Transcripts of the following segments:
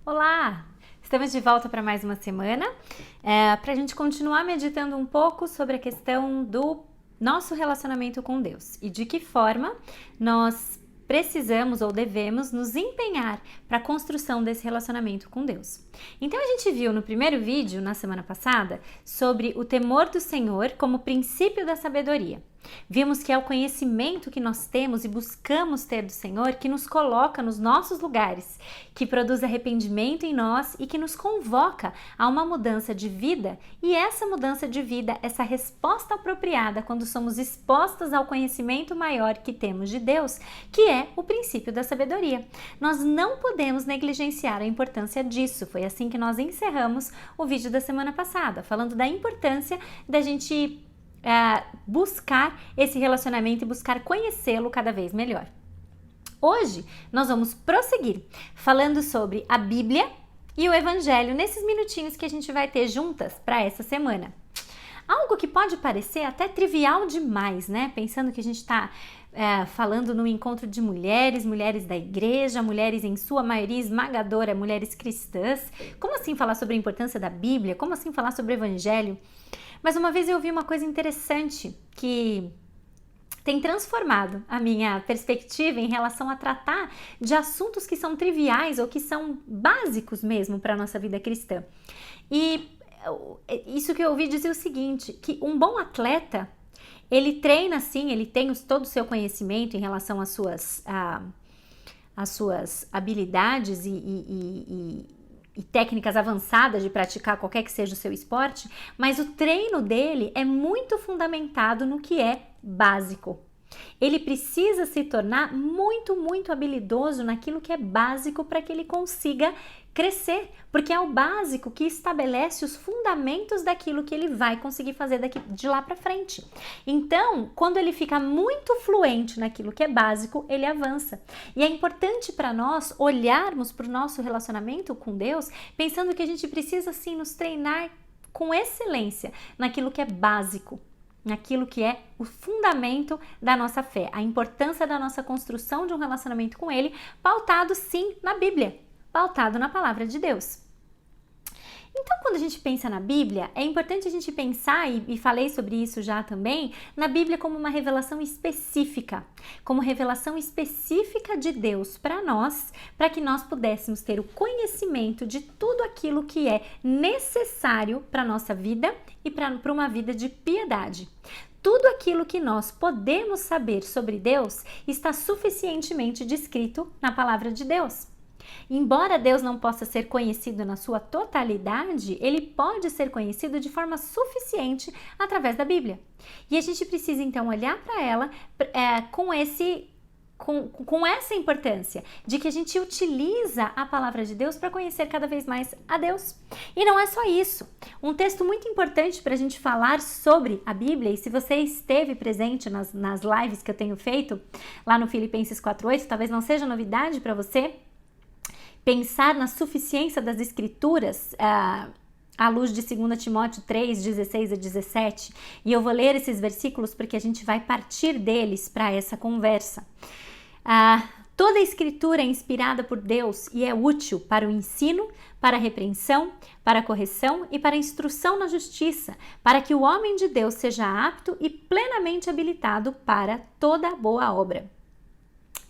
Olá! Estamos de volta para mais uma semana, para a gente continuar meditando um pouco sobre a questão do nosso relacionamento com Deus e de que forma nós precisamos ou devemos nos empenhar para a construção desse relacionamento com Deus. Então a gente viu no primeiro vídeo, na semana passada, sobre o temor do Senhor como princípio da sabedoria. Vimos que é o conhecimento que nós temos e buscamos ter do Senhor que nos coloca nos nossos lugares, que produz arrependimento em nós e que nos convoca a uma mudança de vida, e essa mudança de vida, essa resposta apropriada quando somos expostas ao conhecimento maior que temos de Deus, que é o princípio da sabedoria. Nós não podemos negligenciar a importância disso. Foi assim que nós encerramos o vídeo da semana passada, falando da importância da gente buscar esse relacionamento e buscar conhecê-lo cada vez melhor. Hoje nós vamos prosseguir falando sobre a Bíblia e o Evangelho nesses minutinhos que a gente vai ter juntas para essa semana. Algo que pode parecer até trivial demais, né? Pensando que a gente está falando no encontro de mulheres da igreja, mulheres em sua maioria esmagadora, mulheres cristãs. Como assim falar sobre a importância da Bíblia? Como assim falar sobre o Evangelho? Mas uma vez eu ouvi uma coisa interessante que tem transformado a minha perspectiva em relação a tratar de assuntos que são triviais ou que são básicos mesmo para a nossa vida cristã. E isso que eu ouvi dizer o seguinte, que um bom atleta, ele treina sim, ele tem todo o seu conhecimento em relação às suas habilidades e técnicas avançadas de praticar qualquer que seja o seu esporte, mas o treino dele é muito fundamentado no que é básico. Ele precisa se tornar muito habilidoso naquilo que é básico para que ele consiga crescer, porque é o básico que estabelece os fundamentos daquilo que ele vai conseguir fazer de lá para frente. Então, quando ele fica muito fluente naquilo que é básico, ele avança. E é importante para nós olharmos para o nosso relacionamento com Deus, pensando que a gente precisa sim nos treinar com excelência naquilo que é básico, naquilo que é o fundamento da nossa fé, a importância da nossa construção de um relacionamento com Ele, pautado sim na Bíblia, pautado na palavra de Deus. Então, quando a gente pensa na Bíblia, é importante a gente pensar, e falei sobre isso já também, na Bíblia como uma revelação específica, como revelação específica de Deus para nós, para que nós pudéssemos ter o conhecimento de tudo aquilo que é necessário para a nossa vida e para uma vida de piedade. Tudo aquilo que nós podemos saber sobre Deus está suficientemente descrito na palavra de Deus. Embora Deus não possa ser conhecido na sua totalidade, ele pode ser conhecido de forma suficiente através da Bíblia. E a gente precisa então olhar para ela com essa importância de que a gente utiliza a palavra de Deus para conhecer cada vez mais a Deus. E não é só isso. Um texto muito importante para a gente falar sobre a Bíblia, e se você esteve presente nas lives que eu tenho feito lá no Filipenses 4:8, talvez não seja novidade para você pensar na suficiência das Escrituras à luz de 2 Timóteo 3, 16 a 17. E eu vou ler esses versículos porque a gente vai partir deles para essa conversa. Toda a Escritura é inspirada por Deus e é útil para o ensino, para a repreensão, para a correção e para a instrução na justiça, para que o homem de Deus seja apto e plenamente habilitado para toda boa obra.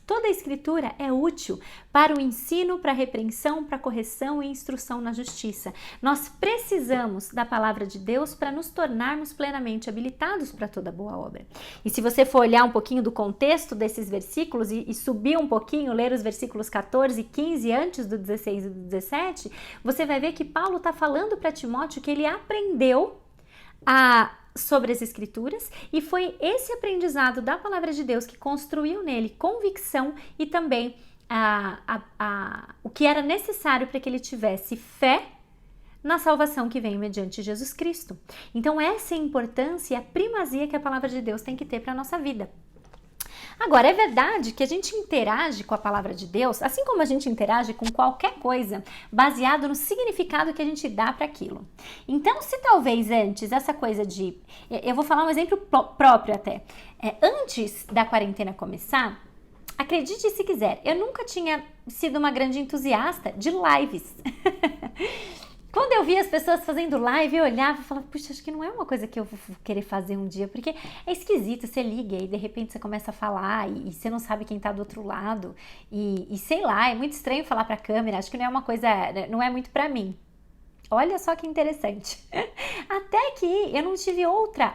Toda a Escritura é útil para o ensino, para a repreensão, para a correção e instrução na justiça. Nós precisamos da palavra de Deus para nos tornarmos plenamente habilitados para toda boa obra. E se você for olhar um pouquinho do contexto desses versículos e subir um pouquinho, ler os versículos 14 e 15 antes do 16 e do 17, você vai ver que Paulo está falando para Timóteo que ele aprendeu sobre as Escrituras, e foi esse aprendizado da palavra de Deus que construiu nele convicção e também o que era necessário para que ele tivesse fé na salvação que vem mediante Jesus Cristo. Então essa é a importância e a primazia que a palavra de Deus tem que ter para a nossa vida. Agora, é verdade que a gente interage com a palavra de Deus, assim como a gente interage com qualquer coisa, baseado no significado que a gente dá para aquilo. Então, se talvez antes essa coisa eu vou falar um exemplo próprio até. Antes da quarentena começar, Acredite se quiser, eu nunca tinha sido uma grande entusiasta de lives. Quando eu via as pessoas fazendo live, eu olhava e falava, puxa, acho que não é uma coisa que eu vou querer fazer um dia, porque é esquisito, você liga e de repente você começa a falar e você não sabe quem tá do outro lado e sei lá, é muito estranho falar pra câmera, acho que não é uma coisa, não é muito pra mim. Olha só que interessante. Até que eu não tive outra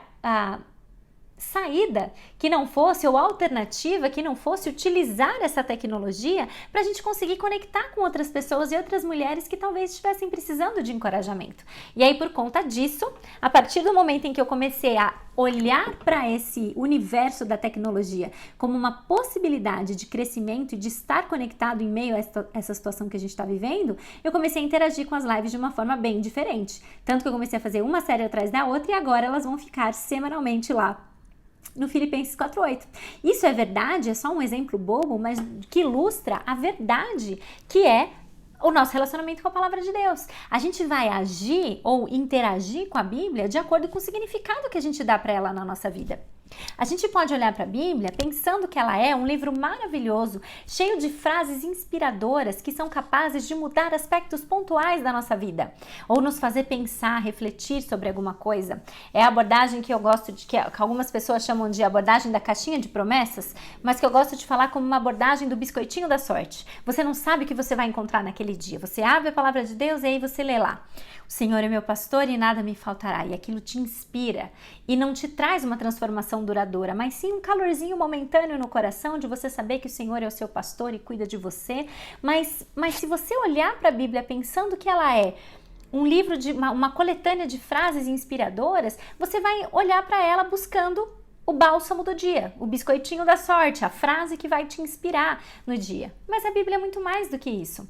saída que não fosse, ou alternativa que não fosse utilizar essa tecnologia para a gente conseguir conectar com outras pessoas e outras mulheres que talvez estivessem precisando de encorajamento. E aí, por conta disso, a partir do momento em que eu comecei a olhar para esse universo da tecnologia como uma possibilidade de crescimento e de estar conectado em meio a essa situação que a gente está vivendo, eu comecei a interagir com as lives de uma forma bem diferente. Tanto que eu comecei a fazer uma série atrás da outra e agora elas vão ficar semanalmente lá no Filipenses 4:8. Isso é verdade? É só um exemplo bobo, mas que ilustra a verdade que é o nosso relacionamento com a palavra de Deus. A gente vai agir ou interagir com a Bíblia de acordo com o significado que a gente dá para ela na nossa vida. A gente pode olhar para a Bíblia pensando que ela é um livro maravilhoso, cheio de frases inspiradoras que são capazes de mudar aspectos pontuais da nossa vida, ou nos fazer pensar, refletir sobre alguma coisa. É a abordagem que eu gosto de, que algumas pessoas chamam de abordagem da caixinha de promessas, mas que eu gosto de falar como uma abordagem do biscoitinho da sorte. Você não sabe o que você vai encontrar naquele dia. Você abre a palavra de Deus e aí você lê lá: o Senhor é meu pastor e nada me faltará. E aquilo te inspira e não te traz uma transformação duradoura, mas sim um calorzinho momentâneo no coração de você saber que o Senhor é o seu pastor e cuida de você. Mas se você olhar para a Bíblia pensando que ela é um livro de uma coletânea de frases inspiradoras, você vai olhar para ela buscando o bálsamo do dia, o biscoitinho da sorte, a frase que vai te inspirar no dia. Mas a Bíblia é muito mais do que isso.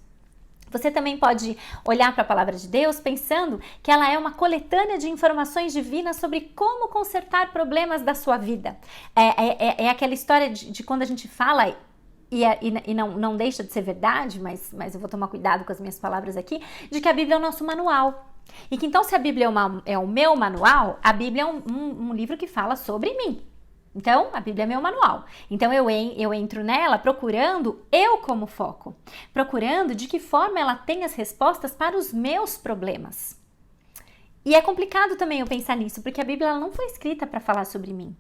Você também pode olhar para a palavra de Deus pensando que ela é uma coletânea de informações divinas sobre como consertar problemas da sua vida. É aquela história de quando a gente fala, e não deixa de ser verdade, mas eu vou tomar cuidado com as minhas palavras aqui, de que a Bíblia é o nosso manual. E que então, se a Bíblia é o meu manual, a Bíblia é um livro que fala sobre mim. Então, a Bíblia é meu manual. Então, eu entro nela procurando eu como foco. Procurando de que forma ela tem as respostas para os meus problemas. E é complicado também eu pensar nisso, porque a Bíblia ela não foi escrita para falar sobre mim.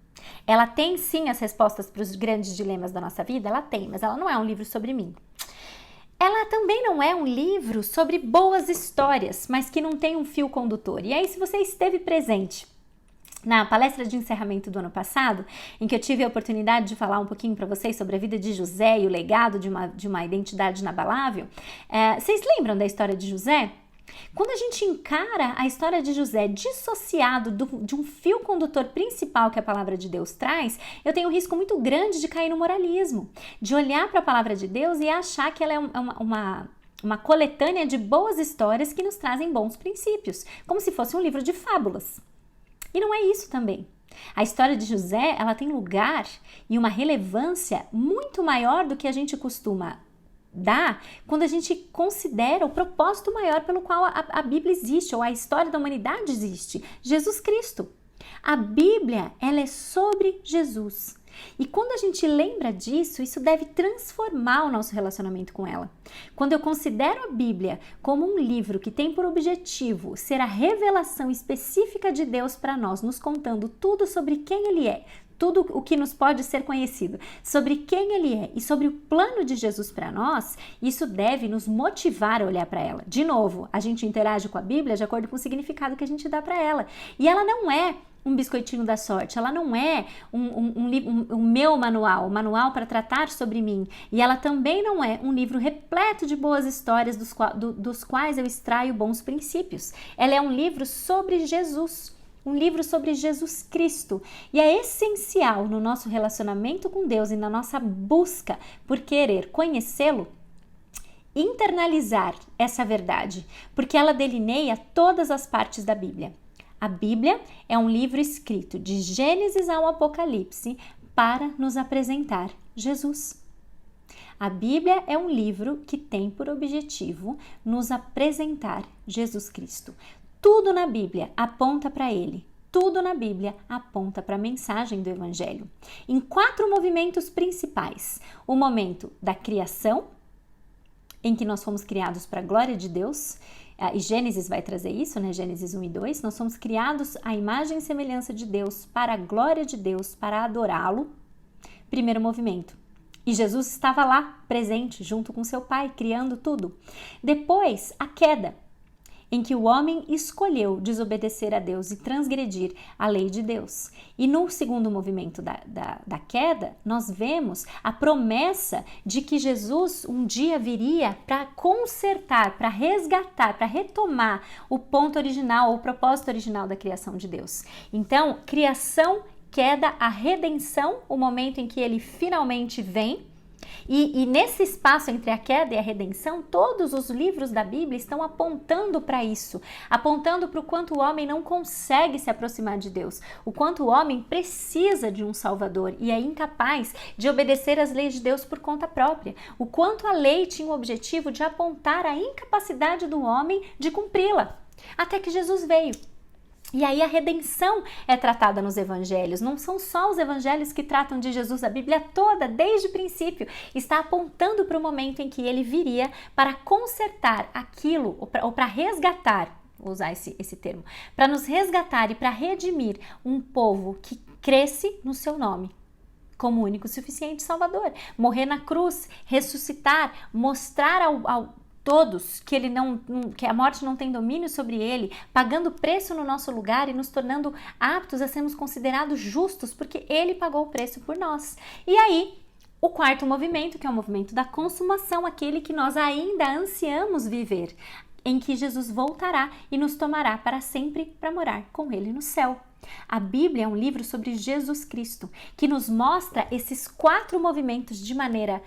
Ela tem sim as respostas para os grandes dilemas da nossa vida, ela tem, mas ela não é um livro sobre mim. Ela também não é um livro sobre boas histórias, mas que não tem um fio condutor. E aí, se você esteve presente na palestra de encerramento do ano passado, em que eu tive a oportunidade de falar um pouquinho para vocês sobre a vida de José e o legado de uma identidade inabalável, vocês lembram da história de José? Quando a gente encara a história de José dissociado de um fio condutor principal que a palavra de Deus traz, eu tenho um risco muito grande de cair no moralismo, de olhar para a palavra de Deus e achar que ela é uma coletânea de boas histórias que nos trazem bons princípios, como se fosse um livro de fábulas. E não é isso também. A história de José, ela tem lugar e uma relevância muito maior do que a gente costuma dar quando a gente considera o propósito maior pelo qual a Bíblia existe, ou a história da humanidade existe, Jesus Cristo. A Bíblia, ela é sobre Jesus. E quando a gente lembra disso, isso deve transformar o nosso relacionamento com ela. Quando eu considero a Bíblia como um livro que tem por objetivo ser a revelação específica de Deus para nós, nos contando tudo sobre quem Ele é, tudo o que nos pode ser conhecido, sobre quem Ele é e sobre o plano de Jesus para nós, isso deve nos motivar a olhar para ela. De novo, a gente interage com a Bíblia de acordo com o significado que a gente dá para ela. E ela não é um biscoitinho da sorte, ela não é um meu manual, um manual para tratar sobre mim. E ela também não é um livro repleto de boas histórias dos quais eu extraio bons princípios. Ela é um livro sobre Jesus. Um livro sobre Jesus Cristo. E é essencial no nosso relacionamento com Deus e na nossa busca por querer conhecê-lo, internalizar essa verdade, porque ela delineia todas as partes da Bíblia. A Bíblia é um livro escrito de Gênesis ao Apocalipse para nos apresentar Jesus. A Bíblia é um livro que tem por objetivo nos apresentar Jesus Cristo. Tudo na Bíblia aponta para Ele. tudo na Bíblia aponta para a mensagem do Evangelho. Em 4 movimentos principais: o momento da criação, em que nós fomos criados para a glória de Deus, e Gênesis vai trazer isso, né? Gênesis 1 e 2, nós somos criados à imagem e semelhança de Deus, para a glória de Deus, para adorá-lo. Primeiro movimento. E Jesus estava lá, presente, junto com seu Pai, criando tudo. Depois, a queda, em que o homem escolheu desobedecer a Deus e transgredir a lei de Deus. E no segundo movimento da queda, nós vemos a promessa de que Jesus um dia viria para consertar, para resgatar, para retomar o ponto original, o propósito original da criação de Deus. Então, criação, queda, a redenção, o momento em que ele finalmente vem. E nesse espaço entre a queda e a redenção, todos os livros da Bíblia estão apontando para isso, apontando para o quanto o homem não consegue se aproximar de Deus, o quanto o homem precisa de um Salvador e é incapaz de obedecer às leis de Deus por conta própria, o quanto a lei tinha o objetivo de apontar a incapacidade do homem de cumpri-la, até que Jesus veio. E aí a redenção é tratada nos evangelhos, não são só os evangelhos que tratam de Jesus, a Bíblia toda, desde o princípio, está apontando para o momento em que ele viria para consertar aquilo, ou para resgatar, vou usar esse termo, para nos resgatar e para redimir um povo que cresce no seu nome, como único e suficiente Salvador, morrer na cruz, ressuscitar, mostrar ao todos que a morte não tem domínio sobre ele, pagando preço no nosso lugar e nos tornando aptos a sermos considerados justos, porque ele pagou o preço por nós. E aí, o quarto movimento, que é o movimento da consumação, aquele que nós ainda ansiamos viver, em que Jesus voltará e nos tomará para sempre para morar com ele no céu. A Bíblia é um livro sobre Jesus Cristo, que nos mostra esses 4 movimentos de maneira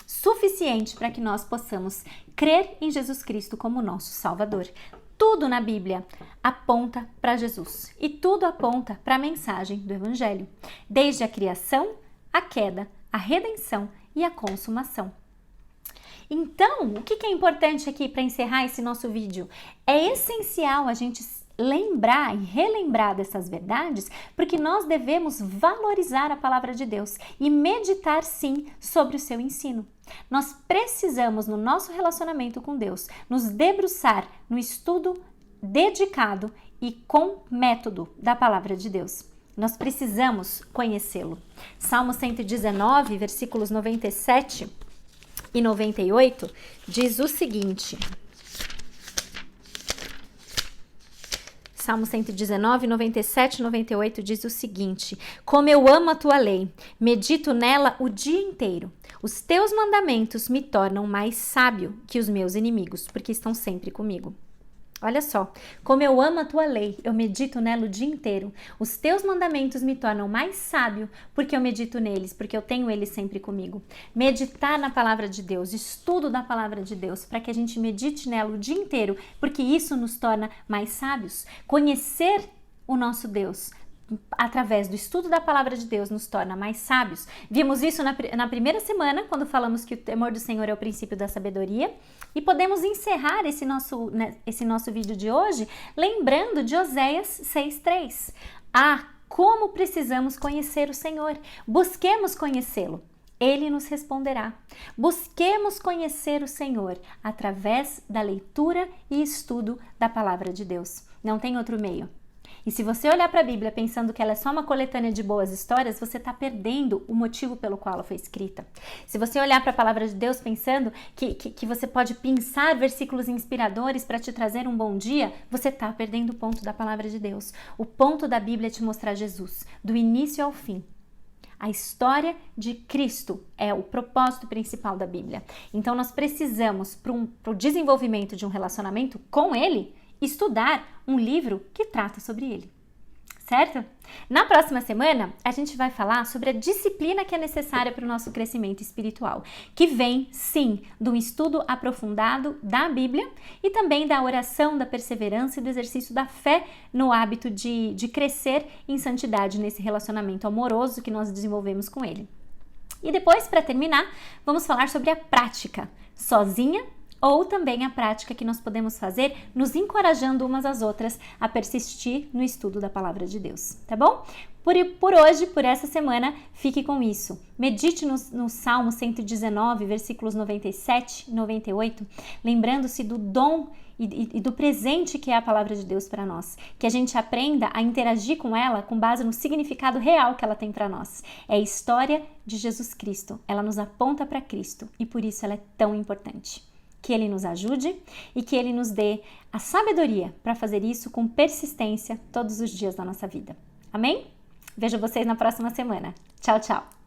suficiente para que nós possamos crer em Jesus Cristo como nosso Salvador. Tudo na Bíblia aponta para Jesus e tudo aponta para a mensagem do Evangelho, desde a criação, a queda, a redenção e a consumação. Então, o que é importante aqui para encerrar esse nosso vídeo? É essencial a gente lembrar e relembrar dessas verdades, porque nós devemos valorizar a palavra de Deus e meditar sim sobre o seu ensino. Nós precisamos, no nosso relacionamento com Deus, nos debruçar no estudo dedicado e com método da palavra de Deus. Nós precisamos conhecê-lo. Salmo 119, versículos 97 e 98, diz o seguinte... Salmo 119, 97 e 98 diz o seguinte: como eu amo a tua lei, medito nela o dia inteiro. Os teus mandamentos me tornam mais sábio que os meus inimigos, porque estão sempre comigo. Olha só, como eu amo a tua lei, eu medito nela o dia inteiro. Os teus mandamentos me tornam mais sábio, porque eu medito neles, porque eu tenho eles sempre comigo. Meditar na palavra de Deus, estudo da palavra de Deus, para que a gente medite nela o dia inteiro, porque isso nos torna mais sábios. Conhecer o nosso Deus através do estudo da palavra de Deus nos torna mais sábios. Vimos isso na primeira semana, quando falamos que o temor do Senhor é o princípio da sabedoria, e podemos encerrar esse nosso vídeo de hoje lembrando de Oséias 6:3. Como precisamos conhecer o Senhor. Busquemos conhecê-lo. Ele nos responderá. Busquemos conhecer o Senhor através da leitura e estudo da palavra de Deus. Não tem outro meio. E se você olhar para a Bíblia pensando que ela é só uma coletânea de boas histórias, você está perdendo o motivo pelo qual ela foi escrita. Se você olhar para a palavra de Deus pensando que você pode pensar versículos inspiradores para te trazer um bom dia, você está perdendo o ponto da palavra de Deus. O ponto da Bíblia é te mostrar Jesus, do início ao fim. A história de Cristo é o propósito principal da Bíblia. Então nós precisamos, para o desenvolvimento de um relacionamento com Ele, estudar um livro que trata sobre ele, certo? Na próxima semana, a gente vai falar sobre a disciplina que é necessária para o nosso crescimento espiritual, que vem, sim, do estudo aprofundado da Bíblia e também da oração, da perseverança e do exercício da fé no hábito de crescer em santidade nesse relacionamento amoroso que nós desenvolvemos com ele. E depois, para terminar, vamos falar sobre a prática, sozinha ou também a prática que nós podemos fazer nos encorajando umas às outras a persistir no estudo da palavra de Deus, tá bom? Por hoje, por essa semana, fique com isso. Medite no Salmo 119, versículos 97 e 98, lembrando-se do dom e do presente que é a palavra de Deus para nós. Que a gente aprenda a interagir com ela com base no significado real que ela tem para nós. É a história de Jesus Cristo. Ela nos aponta para Cristo e por isso ela é tão importante. Que Ele nos ajude e que Ele nos dê a sabedoria para fazer isso com persistência todos os dias da nossa vida. Amém? Vejo vocês na próxima semana. Tchau, tchau!